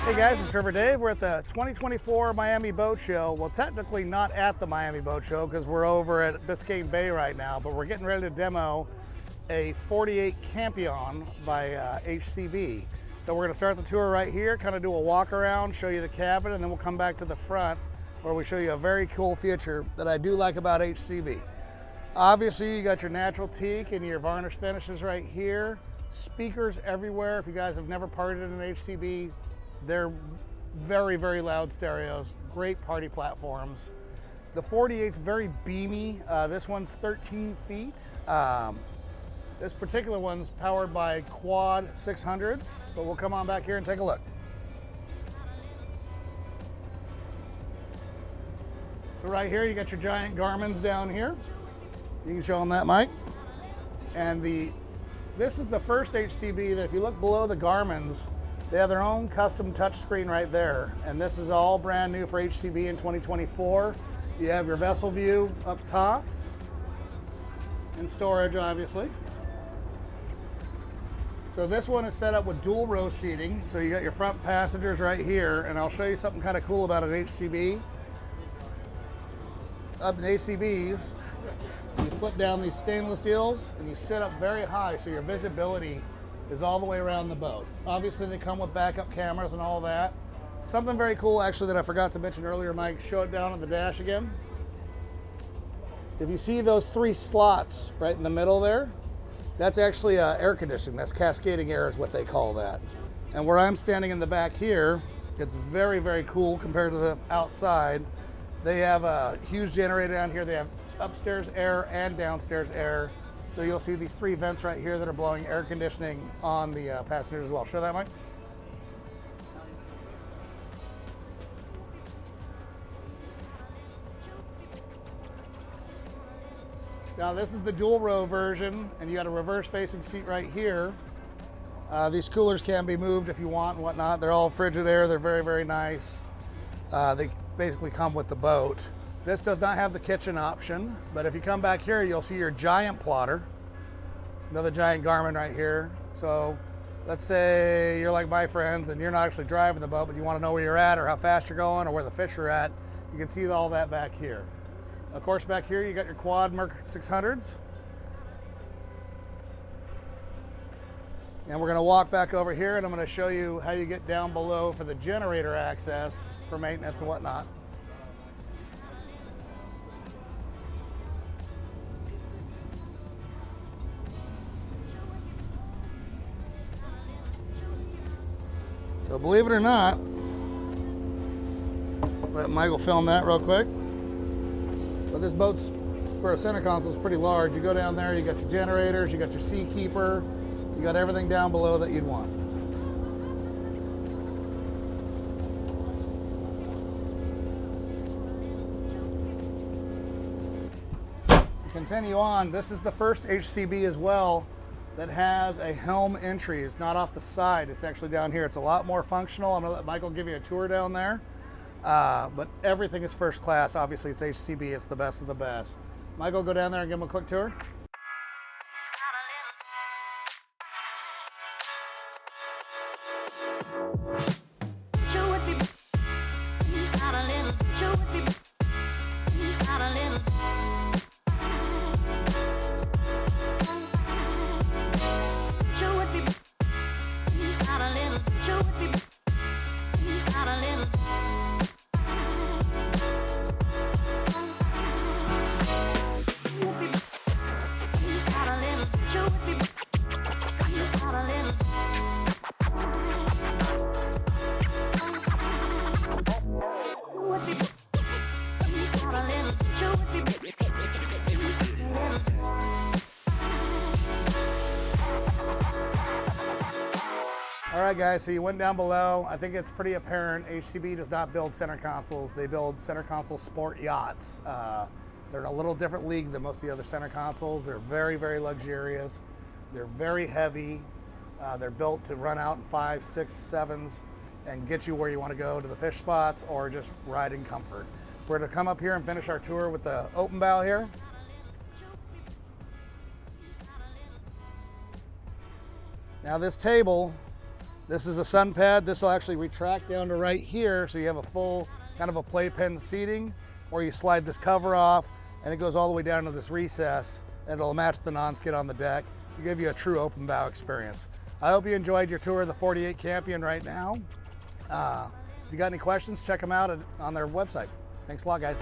Hey guys, it's River Dave. We're at the 2024 Miami Boat Show. Well, technically not at the Miami Boat Show because we're over at Biscayne Bay right now, but we're getting ready to demo a 48 Campeon by HCB. So we're gonna start the tour right here, kind of do a walk around, show you the cabin, and then we'll come back to the front where we show you a very cool feature that I do like about HCB. Obviously, you got your natural teak and your varnish finishes right here. Speakers everywhere. If you guys have never partied in an HCB, they're very, very loud stereos, great party platforms. The 48's very beamy. This one's 13 feet. This particular one's powered by quad 600s, but we'll come on back here and take a look. So right here, you got your giant Garmins down here. You can show them that, Mike. And this is the first HCB that if you look below the Garmins, they have their own custom touchscreen right there. And this is all brand new for HCB in 2024. You have your vessel view up top and storage, obviously. So this one is set up with dual row seating. So you got your front passengers right here, and I'll show you something kind of cool about an HCB. Up in HCBs, you flip down these stainless steels and you sit up very high so your visibility is all the way around the boat. Obviously they come with backup cameras and all that. Something very cool actually that I forgot to mention earlier, Mike, show it down on the dash again. If you see those 3 slots right in the middle there, that's actually air conditioning. That's cascading air is what they call that. And where I'm standing in the back here, it's very, very cool compared to the outside. They have a huge generator down here. They have upstairs air and downstairs air. So you'll see these 3 vents right here that are blowing air conditioning on the passengers as well. Show that, Mike. Now this is the dual row version, and you got a reverse facing seat right here. These coolers can be moved if you want and whatnot. They're all Frigidaire. They're very, very nice. They basically come with the boat. This does not have the kitchen option, but if you come back here, you'll see your giant plotter. Another giant Garmin right here. So let's say you're like my friends and you're not actually driving the boat, but you want to know where you're at or how fast you're going or where the fish are at. You can see all that back here. Of course, back here, you got your quad Merc 600s. And we're gonna walk back over here and I'm gonna show you how you get down below for the generator access for maintenance and whatnot. So believe it or not, let Michael film that real quick. But this boat's, for a center console, is pretty large. You go down there, you got your generators, you got your seakeeper, you got everything down below that you'd want. To continue on, this is the first HCB as well that has a helm entry. It's not off the side, it's actually down here. It's a lot more functional. I'm gonna let Michael give you a tour down there. But everything is first class. Obviously it's HCB, it's the best of the best. Michael, go down there and give him a quick tour. All right, guys, so you went down below. I think it's pretty apparent HCB does not build center consoles. They build center console sport yachts. They're in a little different league than most of the other center consoles. They're very, very luxurious. They're very heavy. They're built to run out in 5, 6, 7s and get you where you want to go to the fish spots or just ride in comfort. We're going to come up here and finish our tour with the open bow here. Now this table, this is a sun pad. This will actually retract down to right here, so you have a full kind of a playpen seating, or you slide this cover off and it goes all the way down to this recess, and it'll match the non-skid on the deck to give you a true open bow experience. I hope you enjoyed your tour of the 48 Campeon right now. If you got any questions, check them out on their website. Thanks a lot, guys.